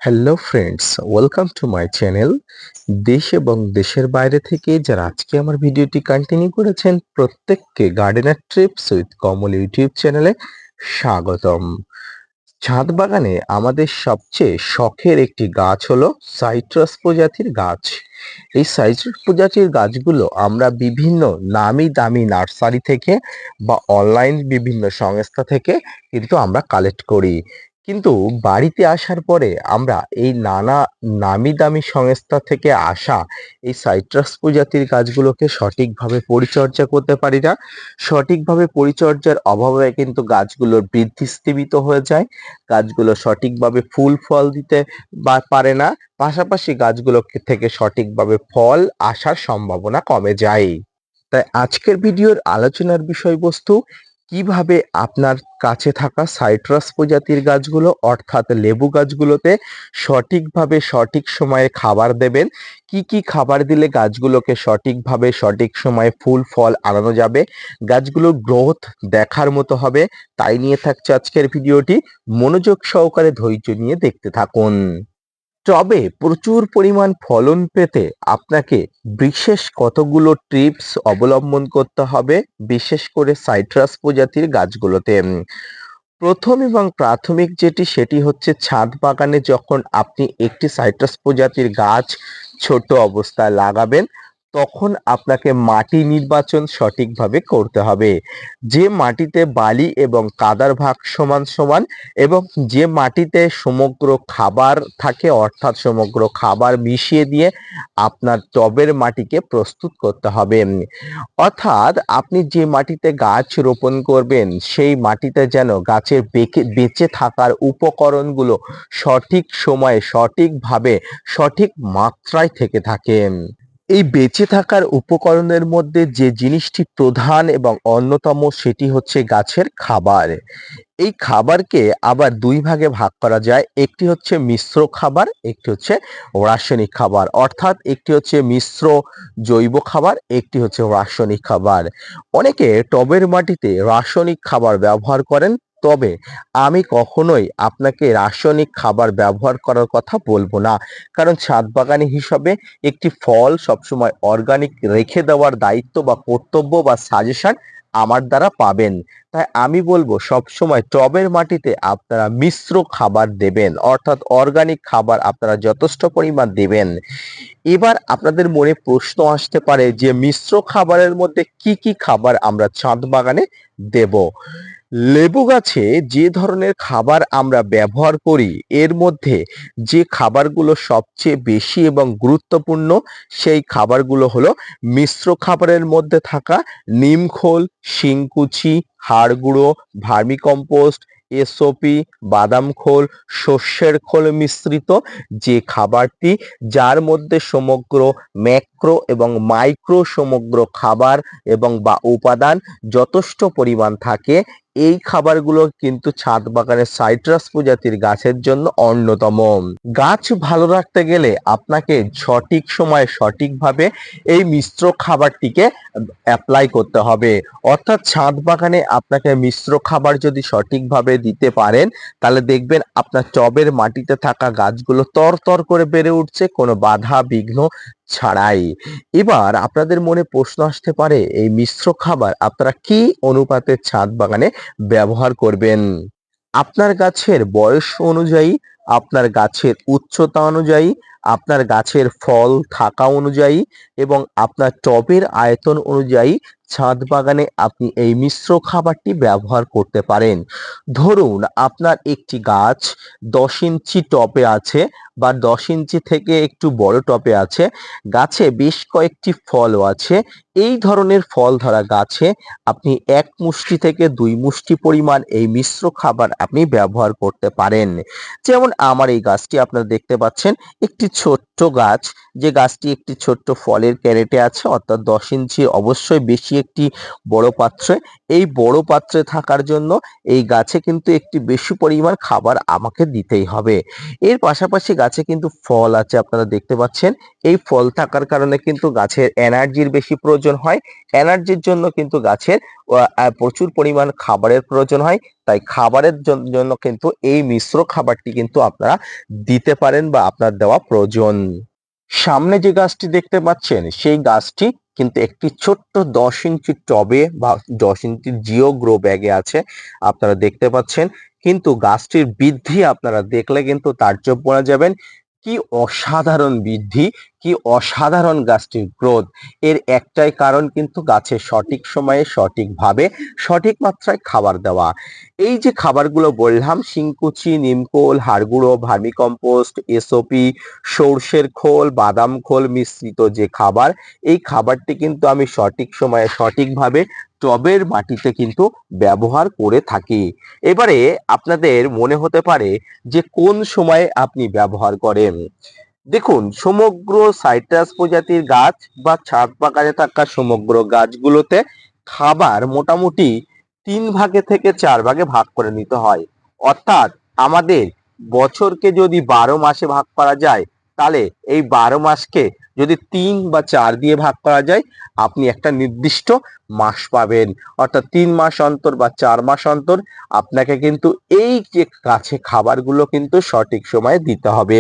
Hello friends, welcome to my channel. দেশ এবং দেশের বাইরে থেকে যারা আজকে আমার ভিডিওটি কন্টিনিউ করেছেন প্রত্যেককে gardener TRIPS with Kamal YouTube চ্যানেলে স্বাগতম। ছাদ বাগানে আমাদের সবচেয়ে শখের একটি গাছ হলো সাইট্রাস প্রজাতির গাছ। এই সাইট্রাস প্রজাতির গাছগুলো আমরা বিভিন্ন নামি দামি নার্সারি থেকে বা অনলাইন বিভিন্ন সংস্থা থেকে কিন্তু আমরা কালেক্ট করি। কিন্তু বাড়িতে আসার পরে আমরা এই নানা নামি দামি সংস্থা থেকে আসা এই সাইট্রাস প্রজাতির গাছগুলোকে সঠিকভাবে পরিচর্যা করতে পারি না। সঠিকভাবে পরিচর্যার অভাবে কিন্তু গাছগুলোর বৃদ্ধি স্থবিত হয়ে যায়। গাছগুলো সঠিকভাবে ফুল ফল দিতে পারে না। পাশাপাশি গাছগুলো থেকে সঠিকভাবে ফল আসার সম্ভাবনা কমে যায়। তাই আজকের ভিডিওর আলোচনার বিষয়বস্তু কিভাবে আপনার কাছে থাকা সাইট্রাস প্রজাতির গাছগুলো অর্থাৎ লেবু গাছগুলোতে সঠিকভাবে সঠিক সময়ে খাবার দেবেন, কি কি খাবার দিলে গাছগুলোকে সঠিকভাবে সঠিক সময়ে ফুল ফল আনানো যাবে, গাছগুলোর গ্রোথ দেখার মতো হবে, তাই নিয়ে থাকছে আজকের ভিডিওটি। মনোযোগ সহকারে ধৈর্য নিয়ে দেখতে থাকুন। টবে প্রচুর পরিমাণ ফলন পেতে আপনাকে বিশেষ কতগুলো টিপস অবলম্বন করতে হবে, বিশেষ করে সাইট্রাস প্রজাতির গাছগুলোতে। প্রথম এবং প্রাথমিক যেটি সেটি হচ্ছে ছাদ বাগানে যখন আপনি একটি সাইট্রাস প্রজাতির গাছ ছোট অবস্থায় লাগাবেন তখন আপনাকে মাটি নির্বাচন সঠিকভাবে করতে হবে। যে মাটিতে বালি এবং কাদার ভাগ সমান সমান এবং যে মাটিতে সমগ্র খাবার থাকে অর্থাৎ সমগ্র খাবার মিশিয়ে দিয়ে আপনার টবের মাটিকে প্রস্তুত করতে হবে। অর্থাৎ আপনি যে মাটিতে গাছ রোপণ করবেন সেই মাটিতে যেন গাছের বেঁচে থাকার উপকরণগুলো সঠিক সময়ে সঠিকভাবে সঠিক মাত্রায় থেকে থাকে। এই বেঁচে থাকার উপকরণের মধ্যে যে জিনিসটি প্রধান এবং অন্যতম সেটি হচ্ছে গাছের খাবার। এই খাবারকে আবার দুই ভাগে ভাগ করা যায়, একটি হচ্ছে মিশ্র খাবার, একটি হচ্ছে রাসায়নিক খাবার। অর্থাৎ একটি হচ্ছে মিশ্র জৈব খাবার, একটি হচ্ছে রাসায়নিক খাবার। অনেকে টবের মাটিতে রাসায়নিক খাবার ব্যবহার করেন, তবে আমি কখনোই আপনাকে রাসায়নিক খাবার ব্যবহার করার কথা বলবো না। কারণ ছাদ বাগানি হিসাবে একটি ফল সবসময় অর্গানিক রেখে দেওয়ার দায়িত্ব বা কর্তব্য বা সাজেশন আমার দ্বারা পাবেন। তাই আমি বলবো সবসময় টবের মাটিতে আপনারা মিশ্র খাবার দেবেন, অর্থাৎ অর্গানিক খাবার আপনারা যথেষ্ট পরিমাণ দেবেন। এবার আপনাদের মনে প্রশ্ন আসতে পারে যে মিশ্র খাবারের মধ্যে কি কি খাবার আমরা ছাদ বাগানে দেব। লেবু গাছে যে ধরনের খাবার আমরা ব্যবহার করি এর মধ্যে যে খাবারগুলো সবচেয়ে বেশি এবং গুরুত্বপূর্ণ সেই খাবারগুলো হলো মিশ্র খাবারের মধ্যে থাকা নিমখোল, শিংকুচি, হাড় গুঁড়ো, ভার্মিকম্পোস্ট, এসওপি, বাদাম খোল, সর্ষের খোল মিশ্রিত যে খাবারটি, যার মধ্যে সমগ্র ম্যাক্রো এবং মাইক্রো সমগ্র খাবার এবং বা উপাদান যথেষ্ট পরিমাণ থাকে, এই খাবারগুলো কিন্তু ছাদ বাগানের সাইট্রাস প্রজাতির গাছের জন্য অন্যতম। গাছ ভালো রাখতে গেলে আপনাকে সঠিক সময়ে সঠিকভাবে এই মিশ্র খাবারটিকে অ্যাপ্লাই করতে হবে। অর্থাৎ ছাদ বাগানে আপনাকে মিশ্র খাবার যদি সঠিকভাবে দিতে পারেন তাহলে দেখবেন আপনার টবের মাটিতে থাকা গাছগুলো তরতর করে বেড়ে উঠছে কোনো বাধা বিঘ্ন ছাড়াই। এবার আপনাদের মনে প্রশ্ন আসতে পারে এই মিশ্র খাবার আপনারা কি অনুপাতে ছাদ বাগানে ব্যবহার করবেন। আপনার গাছের বয়স অনুযায়ী, আপনার গাছের উচ্চতা অনুযায়ী, আপনার গাছের ফল থাকা অনুযায়ী এবং আপনার টবের আয়তন অনুযায়ী ছাদ বাগানে আপনি এই মিশ্র খাবারটি ব্যবহার করতে পারেন। ধরুন আপনার একটি গাছ 10 ইঞ্চি টবে আছে বা 10 ইঞ্চি থেকে একটু বড় টবে আছে, গাছে বেশ কয়েকটি ফলও আছে। এই ধরনের ফল ধরা গাছে আপনি 1 মুষ্টি থেকে 2 মুষ্টি পরিমাণ এই মিশ্র খাবার আপনি ব্যবহার করতে পারেন। যেমন আমার এই গাছটি আপনারা দেখতে পাচ্ছেন, একটি ছোট্ট গাছ, যে গাছটি একটি ছোট্ট ফলের ক্যারেটে আছে অর্থাৎ 10 ইঞ্চি, অবশ্যই বেশি একটি বড় পাত্রে। এই বড় পাত্রে থাকার জন্য এই গাছে কিন্তু একটি বেশি পরিমাণ খাবার আমাকে দিতেই হবে। এর পাশাপাশি গাছে কিন্তু ফল আছে, আপনারা দেখতে পাচ্ছেন। এই ফল থাকার কারণে কিন্তু গাছের এনার্জির বেশি প্রয়োজন হয়। এনার্জির জন্য কিন্তু গাছের প্রচুর পরিমাণ খাবারের প্রয়োজন হয়। তাই খাবারের জন্য কিন্তু এই মিশ্র খাবারটি কিন্তু আপনারা দিতে পারেন বা আপনার দেওয়া প্রয়োজন। সামনে যে গাছটি দেখতে পাচ্ছেন সেই গাছটি কিন্তু একটি ছোট্ট 10 ইঞ্চি টবে বা 10 ইঞ্চি জিও গ্রো ব্যাগে আছে, আপনারা দেখতে পাচ্ছেন। কিন্তু গাছটির বৃদ্ধি আপনারা দেখলে কিন্তু তাজ্জব বনে যাবেন। কি অসাধারণ বৃদ্ধি, কি অসাধারণ গাছটির গ্রোথ। এর একটাই কারণ কিন্তু গাছের সঠিক সময়ে সঠিকভাবে সঠিক মাত্রায় খাবার দেওয়া। এই যে খাবারগুলো বললাম, শিংকুচি, নিমখোল, হাড়গুঁড়ো, ভার্মিকম্পোস্ট, এসওপি, সর্ষের খোল, বাদাম খোল মিশ্রিত যে খাবার, এই খাবারটি কিন্তু আমি সঠিক সময়ে সঠিকভাবে টবের মাটিতে কিন্তু ব্যবহার করে থাকি। এবারে আপনাদের মনে হতে পারে যে কোন সময়ে আপনি ব্যবহার করেন। দেখুন, সমগ্র সাইট্রাস প্রজাতির গাছ বা ছাদ বাগানে থাকা সমগ্র গাছগুলোতে খাবার মোটামুটি 3 ভাগে থেকে 4 ভাগে ভাগ করে নিতে হয়। অর্থাৎ আমাদের বছরকে যদি 12 মাসে ভাগ করা যায়, তাহলে এই 12 মাসকে যদি 3 বা 4 দিয়ে ভাগ করা যায়, আপনি একটা নির্দিষ্ট মাস পাবেন। অর্থাৎ 3 মাস অন্তর বা 4 মাস অন্তর আপনাকে কিন্তু এই যে গাছে খাবারগুলো কিন্তু সঠিক সময়ে দিতে হবে।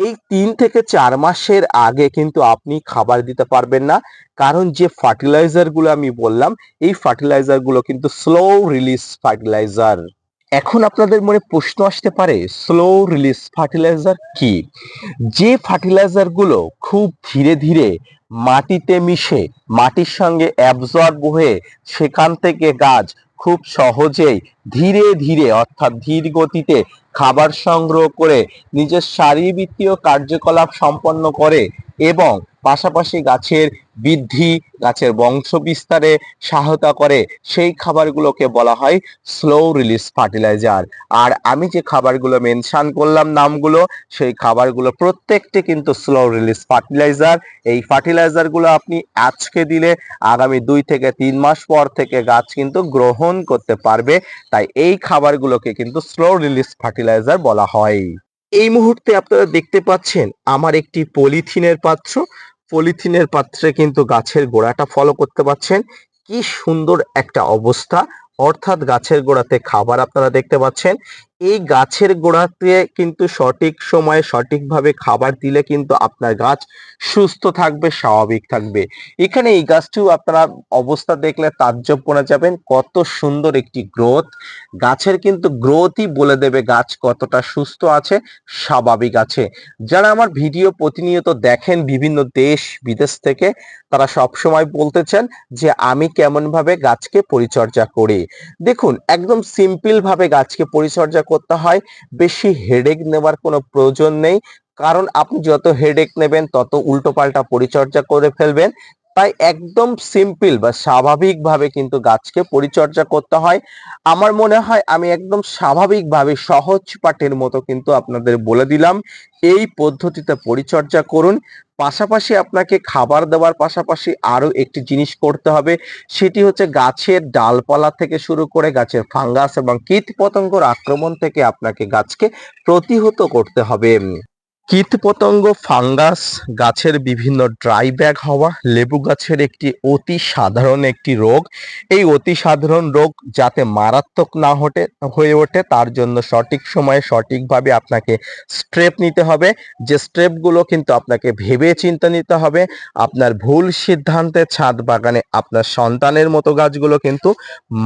এই 3 থেকে 4 মাসের আগে কিন্তু আপনি খাবার দিতে পারবেন না, কারণ যে ফার্টিলাইজার গুলো আমি বললাম, এই ফার্টিলাইজার গুলো কিন্তু স্লো রিলিজ ফার্টিলাইজার। এখন আপনাদের মনে প্রশ্ন আসতে পারে, স্লো রিলিজ ফার্টিলাইজার কি? যে ফার্টিলাইজার গুলো খুব ধীরে ধীরে মাটিতে মিশে মাটির সঙ্গে অ্যাবজর্ব হয়ে সেখান থেকে গাছ খুব সহজেই ধীরে ধীরে অর্থাৎ ধীর গতিতে খাবার সংগ্রহ করে নিজের শারীরবৃত্তীয় কার্যকলাপ সম্পন্ন করে এবং পাশাপাশি গাছের বৃদ্ধি, গাছের বংশ বিস্তারে সহায়তা করে, সেই খাবারগুলোকে বলা হয় স্লো রিলিজ ফার্টিলাইজার। আর আমি যে খাবারগুলো মেনশন করলাম নামগুলো, সেই খাবারগুলো প্রত্যেকটি কিন্তু স্লো রিলিজ ফার্টিলাইজার। এই ফার্টিলাইজারগুলো আপনি আজকে দিলে আগামী 2 থেকে 3 মাস পর থেকে গাছ কিন্তু গ্রহণ করতে পারবে। তাই এই খাবারগুলোকে কিন্তু স্লো রিলিজ ফার্টিলাইজার বলা হয়। এই মুহূর্তে আপনারা দেখতে পাচ্ছেন আমার একটি পলিথিনের পাত্র। পলিথিনের পাত্রে কিন্তু গাছের গোড়াটা ফলো করতে পাচ্ছেন। কি সুন্দর একটা অবস্থা, অর্থাৎ গাছের গোড়াতে খাবার আপনারা দেখতে পাচ্ছেন। এই গাছের গোড়াতে কিন্তু সঠিক সময়ে সঠিকভাবে খাবার দিলে কিন্তু আপনার গাছ সুস্থ থাকবে, স্বাভাবিক থাকবে। এখানে এই গাছটিও আপনারা অবস্থা দেখলে তাজ্জব বনে যাবেন, কত সুন্দর একটি গ্রোথ। গাছের কিন্তু গ্রোথই বলে দেবে গাছ কতটা সুস্থ আছে, স্বাভাবিক আছে। যারা আমার ভিডিও প্রতিনিয়ত দেখেন বিভিন্ন দেশ বিদেশ থেকে, তারা সবসময় বলতে চান যে আমি কেমন ভাবে গাছকে পরিচর্যা করি। দেখুন, একদম সিম্পল ভাবে গাছকে পরিচর্যা করতে হয়, বেশি হেডেক নেবার কোনো প্রয়োজন নেই। কারণ আপনি যত হেডেক নেবেন তত উল্টোপাল্টা পরিচর্যা করে ফেলবেন। তাই একদম সিম্পল বা স্বাভাবিকভাবে কিন্তু গাছকে পরিচর্যা করতে হয়। আমার মনে হয় আমি একদম স্বাভাবিকভাবে সহজ পাঠের মতো কিন্তু আপনাদের বলে দিলাম। এই পদ্ধতিতে পরিচর্যা করুন। পাশাপাশি আপনাকে খাবার দেওয়ার পাশাপাশি আরো একটি জিনিস করতে হবে, সেটি হচ্ছে গাছের ডালপালা থেকে শুরু করে গাছের ফাঙ্গাস এবং কীটপতঙ্গের আক্রমণ থেকে আপনাকে গাছকে প্রতিহত করতে হবে। কীটপতঙ্গ, ফাঙ্গাস, গাছের বিভিন্ন ড্রাই ব্যাগ হওয়া লেবু গাছের একটি অতি সাধারণ একটি রোগ। এই অতি সাধারণ রোগ যাতে মারাত্মক না হয়ে ওঠে তার জন্য সঠিক সময়ে সঠিকভাবে আপনাকে স্টেপ নিতে হবে। যে স্টেপগুলো কিন্তু আপনাকে ভেবে চিন্তে নিতে হবে। আপনার ভুল সিদ্ধান্তে ছাদ বাগানে আপনার সন্তানের মতো গাছগুলো কিন্তু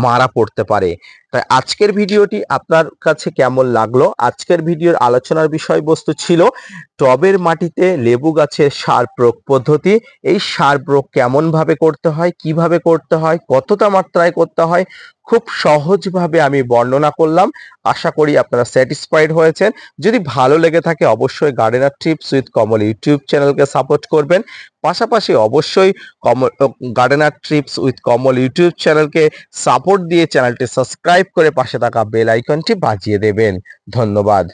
মারা পড়তে পারে। তাই আজকের ভিডিওটি আপনার কাছে কেমন লাগলো? আজকের ভিডিওর আলোচনার বিষয়বস্তু ছিল টবের মাটিতে লেবু গাছের সার প্রয়োগ পদ্ধতি। এই সার প্রয়োগ কেমন ভাবে করতে হয়, কিভাবে করতে হয়, কতটা মাত্রায় করতে হয়, খুব সহজভাবে আমি বর্ণনা করলাম। আশা করি আপনারা স্যাটিসফাইড হয়েছেন। যদি ভালো লেগে থাকে অবশ্যই gardener tips with Kamal YouTube চ্যানেলকে সাপোর্ট করবেন। পাশাপাশি অবশ্যই gardener tips with Kamal YouTube চ্যানেলকে সাপোর্ট দিয়ে চ্যানেলটি সাবস্ক্রাইব করে পাশে থাকা বেল আইকনটি বাজিয়ে দেবেন। ধন্যবাদ।